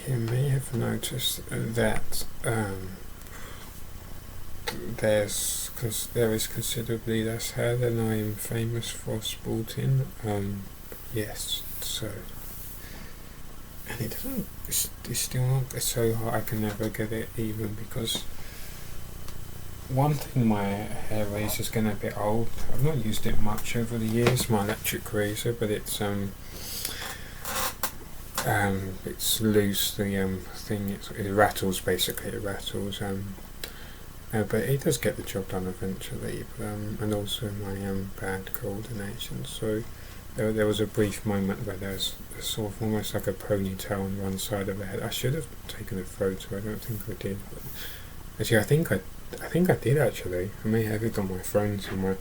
You may have noticed that there is considerably less hair than I am famous for sporting. Yes, so. And it doesn't, it's still not so hard, I can never get it even, because one thing, my hair razor's getting a bit old. I've not used it much over the years, my electric razor, but it's loose, the thing, it rattles, basically, it rattles, but it does get the job done eventually, and also my bad coordination, so there was a brief moment where there's sort of almost like a ponytail on one side of the head. I should have taken a photo, I don't think I did, but actually I think I did actually, I may have it on my phone somewhere.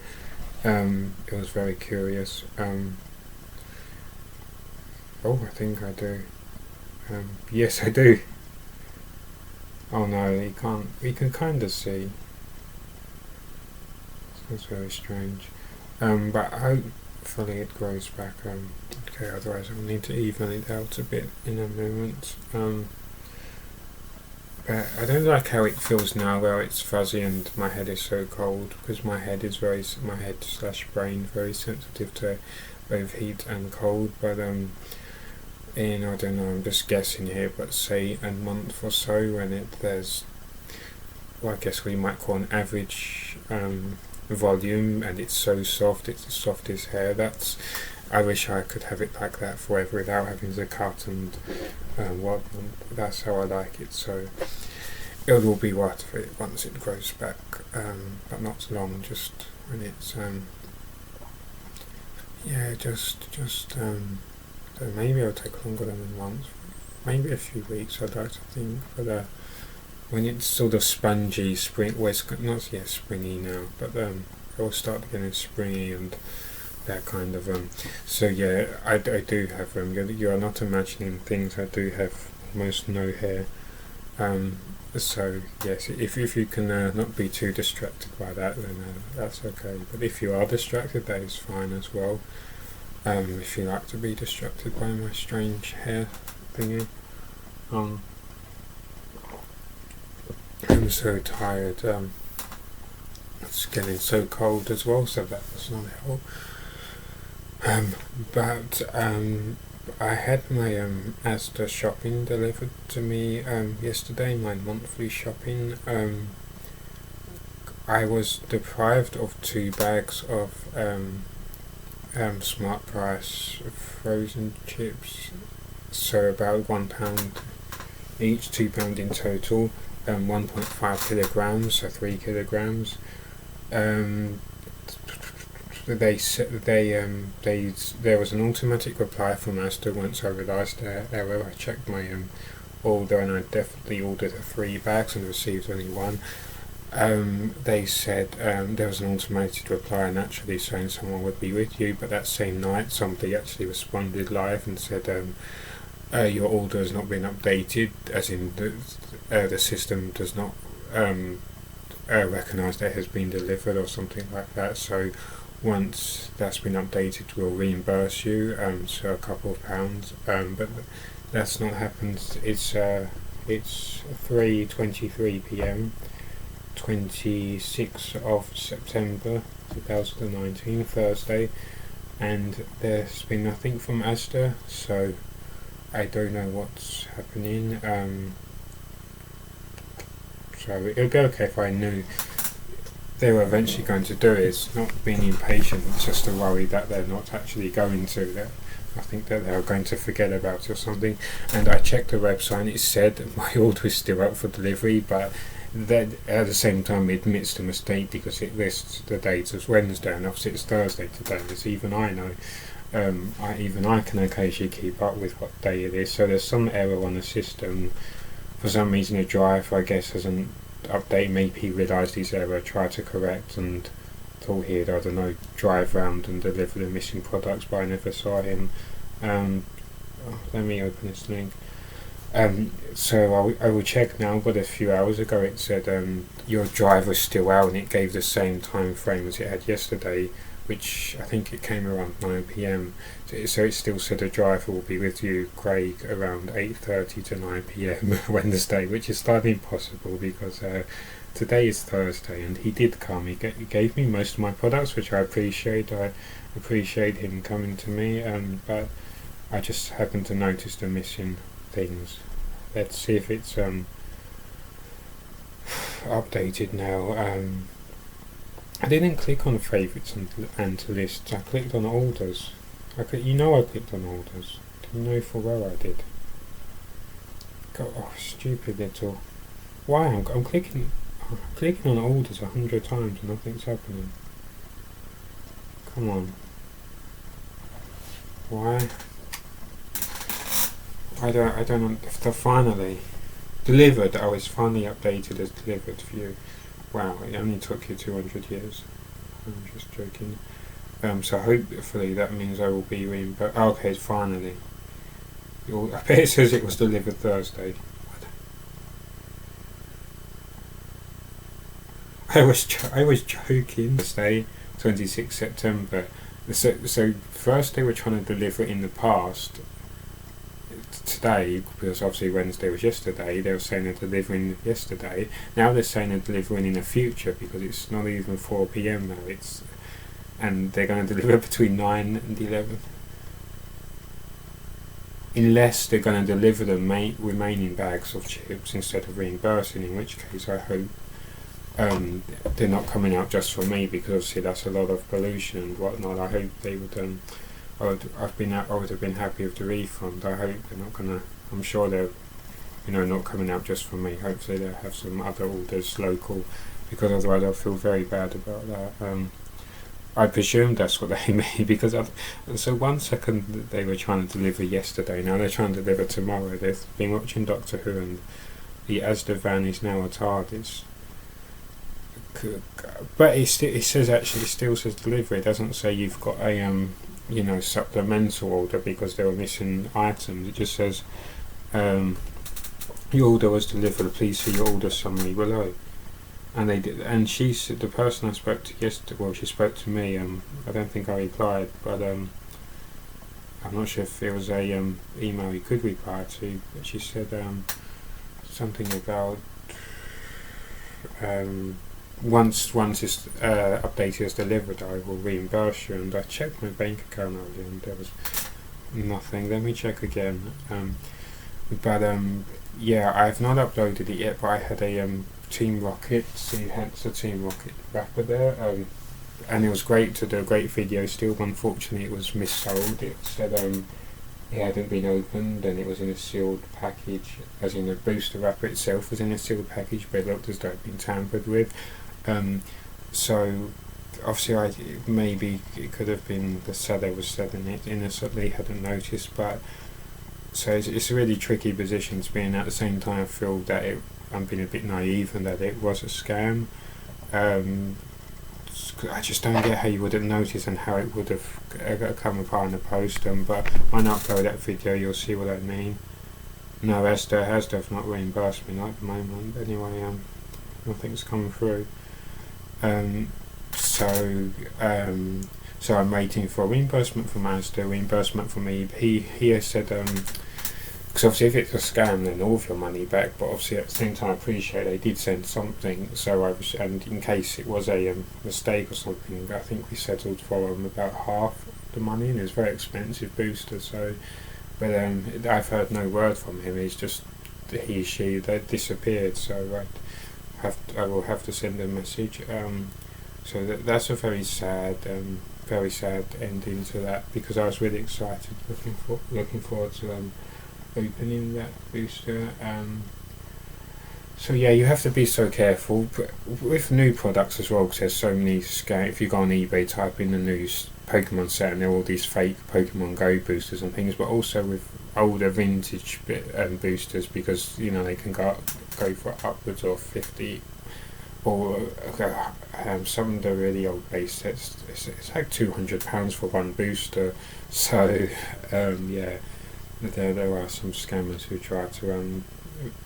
It was very curious. Oh, I think I do. Yes, I do. Oh no, you can't. We can kind of see. That's very strange. But hopefully it grows back. Okay, otherwise I'll need to even it out a bit in a moment. But I don't like how it feels now, where it's fuzzy and my head is so cold, because my head slash brain very sensitive to both heat and cold. But in, I don't know, I'm just guessing here, but say a month or so, when there's, well, I guess we might call an average volume, and it's so soft, it's the softest hair. I wish I could have it like that forever without having to cut and whatnot. That's how I like it, so it will be worth it once it grows back, but not long, just when it's so maybe it'll take longer than a month, maybe a few weeks, I'd like to think, but when it's sort of spongy, not yet springy now, but it will start getting springy and that kind of so yeah, I do have you are not imagining things, I do have almost no hair, so yes, if you can not be too distracted by that, then that's okay, but if you are distracted, that is fine as well. If you like to be distracted by my strange hair thingy. I'm so tired, it's getting so cold as well, so that does not help. But I had my Asda shopping delivered to me yesterday, my monthly shopping. I was deprived of 2 bags of Smart Price frozen chips, so about £1 each, £2 in total, 1.5 kilograms, so 3 kilograms. There was an automatic reply from Asda once I realised their error. I checked my order, and I definitely ordered 3 bags and received only 1. They said there was an automated reply naturally saying someone would be with you, but that same night somebody actually responded live and said your order has not been updated, as in the system does not recognise that it has been delivered or something like that, so once that's been updated we'll reimburse you, so a couple of pounds, but that's not happened. It's 3:23 p.m. 26th of September 2019, Thursday, and there's been nothing from Asda, so I don't know what's happening. So it would be okay if I knew they were eventually going to do it. It's not being impatient, it's just a worry that they're not actually going to. I think that they were going to forget about it or something. And I checked the website and it said my order is still up for delivery, but that at the same time it admits the mistake because it lists the date as Wednesday, and obviously it's Thursday today, as even I know. I can occasionally keep up with what day it is, so there's some error on the system. For some reason the driver, I guess, hasn't updated. Maybe he realised his error, tried to correct, and thought he'd, I don't know, drive round and deliver the missing products, but I never saw him. Let me open this link. So I will check now, but a few hours ago it said your driver's still out, and it gave the same time frame as it had yesterday, which I think it came around 9 p.m. So it still said a driver will be with you, Craig, around 8:30 to 9 p.m. Wednesday, which is slightly impossible because today is Thursday, and he did come. He gave me most of my products, which I appreciate. I appreciate him coming to me, but I just happened to notice the missing things. Let's see if it's updated now. I didn't click on favourites and to lists. I clicked on orders. I clicked on orders. Do you know for where I did? Stupid little. Why? I'm clicking on orders 100 times and nothing's happening. Come on. Why? I don't know if they're finally delivered. Oh, it's finally updated as delivered view. Wow, it only took you 200 years. I'm just joking. So hopefully that means I will be reimbursed. Oh, okay, it's finally. I bet it says it was delivered Thursday. I was joking. Thursday, 26th September. So first they were trying to deliver it in the past. Today, because obviously Wednesday was yesterday, they were saying they're delivering yesterday. Now they're saying they're delivering in the future because it's not even 4 p.m. now. And they're going to deliver between 9 and 11. Unless they're going to deliver the remaining bags of chips instead of reimbursing, in which case I hope they're not coming out just for me, because obviously that's a lot of pollution and whatnot. I hope they would. I would have been happy with the refund. I hope they're not gonna. I'm sure they're, not coming out just for me. Hopefully they'll have some other orders local, because otherwise I'll feel very bad about that. I presume that's what they mean, because so 1 second they were trying to deliver yesterday, now they're trying to deliver tomorrow. They've been watching Doctor Who, and the Asda van is now a TARDIS. But it still says delivery. It doesn't say you've got a supplemental order because there were missing items. It just says your order was delivered, please see your order summary below. And they did, and she said, the person I spoke to yesterday, well, she spoke to me, I don't think I replied, but I'm not sure if there was a email you could reply to, but she said something about once it's updated as delivered, I will reimburse you. And I checked my bank account earlier and there was nothing. Let me check again. Yeah, I've not uploaded it yet, but I had a Team Rocket, see, hence the Team Rocket wrapper there, and it was great to do a great video still. Unfortunately it was missold. It said it hadn't been opened and it was in a sealed package, as in the booster wrapper itself was in a sealed package, but it looked as though it had been tampered with. So obviously maybe it could have been the seller was selling it innocently, hadn't noticed, but so it's a really tricky position to be in. At the same time I feel that I'm being a bit naive and that it was a scam. I just don't get how you wouldn't notice and how it would have come apart in the post. But when I upload that video you'll see what I mean. No, Asda have not reimbursed me, not at the moment. Anyway, nothing's come through. So I'm waiting for reimbursement from Asda, reimbursement from me. He has said, because obviously if it's a scam then all of your money back, but obviously at the same time I appreciate they did send something, and in case it was a mistake or something, I think we settled for about half the money, and it was a very expensive booster. So, but I've heard no word from him. It's just she they disappeared. So I will have to send a message. So that's a very sad ending to that, because I was really excited, looking forward to opening that booster. So yeah, you have to be so careful, but with new products as well, because there's so many scam. If you go on eBay, type in the new Pokemon set, and there are all these fake Pokemon Go boosters and things, but also with older vintage boosters, because they can go for upwards of 50, or some of the really old base sets, it's like £200 for one booster. So yeah, there are some scammers who try to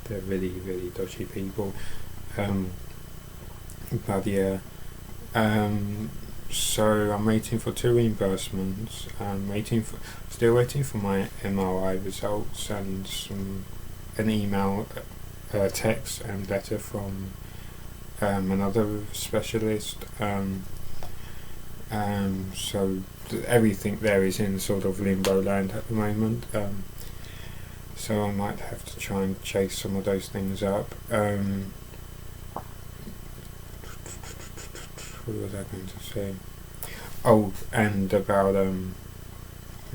they're really, really dodgy people. But yeah, So I'm waiting for 2 reimbursements. Still waiting for my MRI results and an email, text and letter from another specialist. So everything there is in sort of limbo land at the moment. So I might have to try and chase some of those things up. What was I going to say? Oh, and about let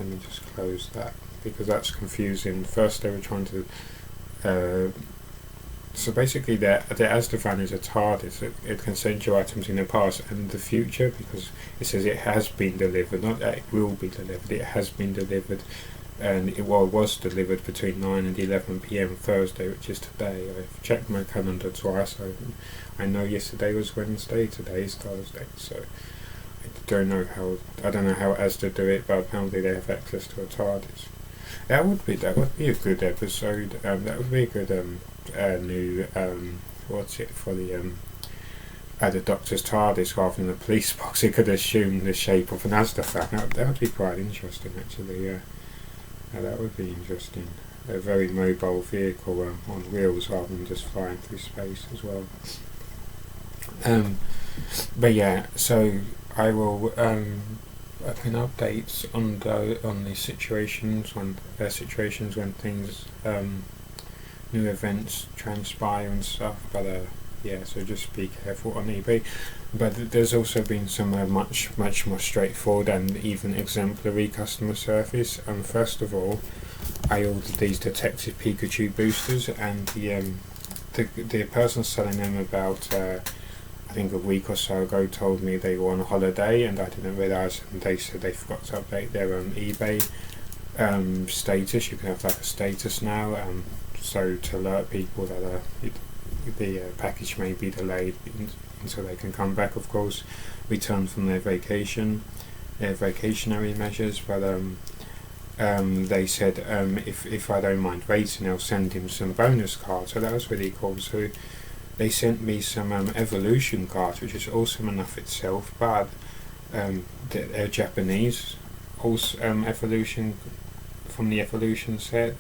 me just close that because that's confusing. First they were trying to so basically the Asda van is a TARDIS. It can send you items in the past and the future because it says it has been delivered, not that it will be delivered. It has been delivered, and it was delivered between 9 and 11 p.m. Thursday, which is today. I've checked my calendar twice. I know yesterday was Wednesday, today is Thursday, so I don't know how Asda do it, but apparently they have access to a TARDIS. That would be a good episode. That would be a good new what's it for the Doctor's TARDIS rather than the police box. It could assume the shape of an Asda fan. That would be quite interesting, actually. Yeah, that would be interesting. A very mobile vehicle on wheels rather than just flying through space as well. But yeah, so I will open updates on the situations when things new events transpire and stuff. But yeah, so just be careful on eBay. But there's also been some much more straightforward and even exemplary customer service. First of all, I ordered these Detective Pikachu boosters, and the person selling them about I think a week or so ago told me they were on holiday, and I didn't realise, and they said they forgot to update their eBay status. You can have like a status now, so to alert people that the package may be delayed until they can come back, of course, return from their vacationary measures. But they said if I don't mind waiting, they'll send him some bonus cards. So that was really cool. So they sent me some evolution cards, which is awesome enough itself, but they're Japanese, also evolution from the evolution set.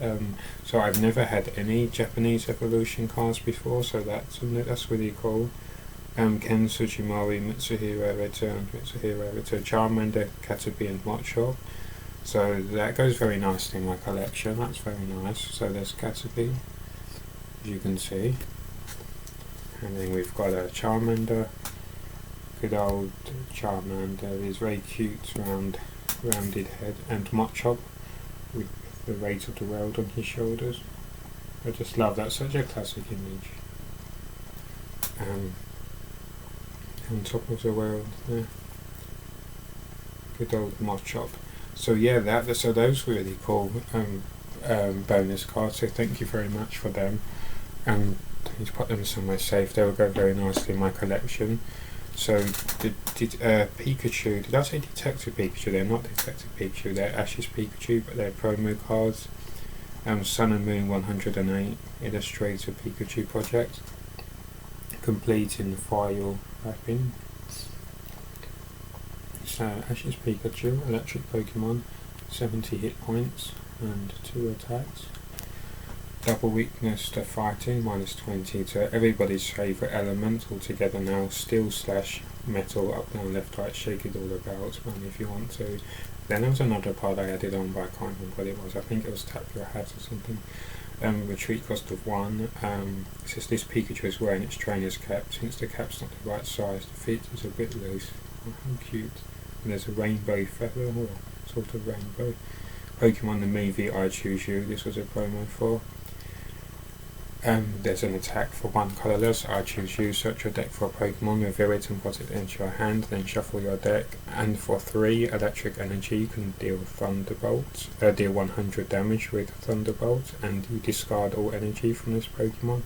So I've never had any Japanese evolution cards before, so that's really cool. Ken Sugimori, Mitsuhiro Return, Charmander, Caterpie and Machop. So that goes very nicely in my collection. That's very nice. So there's Caterpie, as you can see. And then we've got a Charmander, good old Charmander, his very cute rounded head, and Machop with the weight of the world on his shoulders. I just love that, such a classic image. On top of the world there. Good old Machop. So yeah, so those were really cool bonus cards, so thank you very much for them. Need to put them somewhere safe. They will go very nicely in my collection. So did Pikachu, did I say Detective Pikachu? They're not Detective Pikachu, they're Ash's Pikachu, but they're promo cards. Sun and Moon 108 Illustrator Pikachu project, complete in foil wrapping. So Ash's Pikachu, electric Pokemon, 70 hit points and 2 attacks. Double weakness to fighting, -20 to everybody's favourite element altogether now, steel/metal, up, down, left, right, shake it all about, and if you want to. Then there was another part I added on, but I can't remember what it was. I think it was tap your hat or something. Retreat cost of 1. It says this Pikachu is wearing its trainer's cap. Since the cap's not the right size, the fit is a bit loose. Oh, how cute. And there's a rainbow feather, or sort of rainbow. Pokemon the movie I Choose You, this was a promo for. There's an attack for 1 colourless, I Choose You, search your deck for a Pokemon, reveal it and put it into your hand, then shuffle your deck, and for 3 electric energy you can deal Thunderbolt, deal 100 damage with Thunderbolt, and you discard all energy from this Pokemon.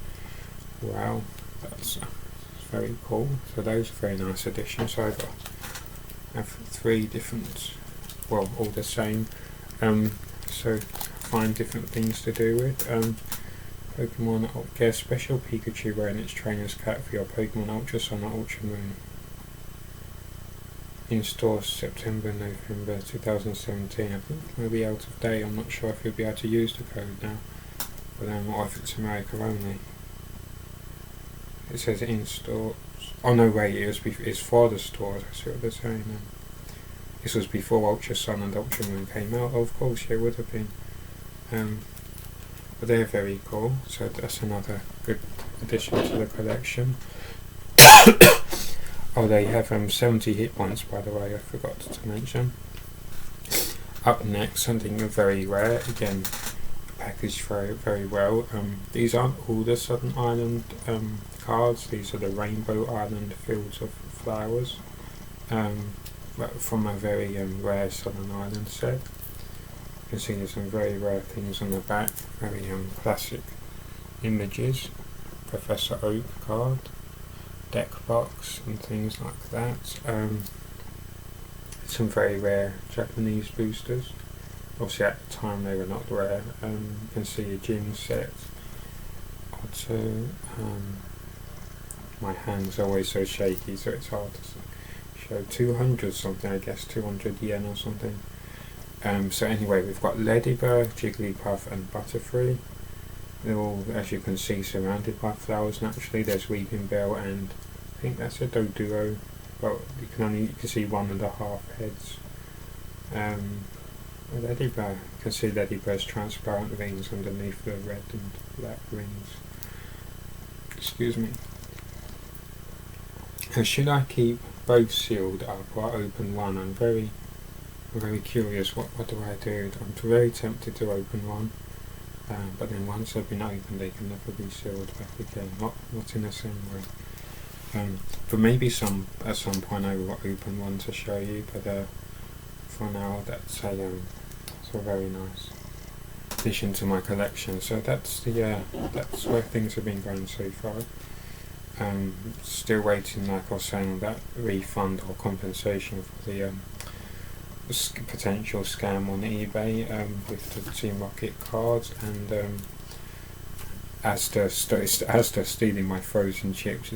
Wow, that's very cool. So those are very nice additions. So I have 3 different, well, all the same, so find different things to do with. Pokemon get a special Pikachu wearing its trainer's cap for your Pokemon Ultra Sun or Ultra Moon. in stores September, November 2017. I think it may be out of date. I'm not sure if you'll be able to use the code now, but or if it's America only. It says in stores. Oh no, wait, it's for the stores. I see what they're saying now. This was before Ultra Sun and Ultra Moon came out. Oh, of course, yeah, it would have been. But they're very cool, so that's another good addition to the collection. Oh, they have 70 hit points, by the way, I forgot to mention. Up next, something very rare, again, packaged very, very well. These aren't all the Southern Island cards, these are the Rainbow Island Fields of Flowers, from a very rare Southern Island set. You can see there's some very rare things on the back, very classic images, Professor Oak card, deck box and things like that. Some very rare Japanese boosters. Obviously at the time they were not rare. You can see a gym set. Also, my hand's always so shaky, so it's hard to show. 200 something, I guess, 200 yen or something. So anyway, we've got Ladybird, Jigglypuff and Butterfree. They're all, as you can see, surrounded by flowers naturally. There's Weeping Bell and I think that's a Doduo. Well, you can see 1.5 heads. Ladybird, you can see Ladybird's transparent rings underneath the red and black rings. Excuse me. Should I keep both sealed up or open one? I'm very curious. What do I do? I'm very tempted to open one, but then once they've been opened, they can never be sealed back again. Not in the same way. But maybe at some point I will open one to show you. But for now, that's a very nice addition to my collection. So that's where things have been going so far. Still waiting, like I was saying, on that refund or compensation for the potential scam on eBay with the Team Rocket cards, and Asda stealing my frozen chips.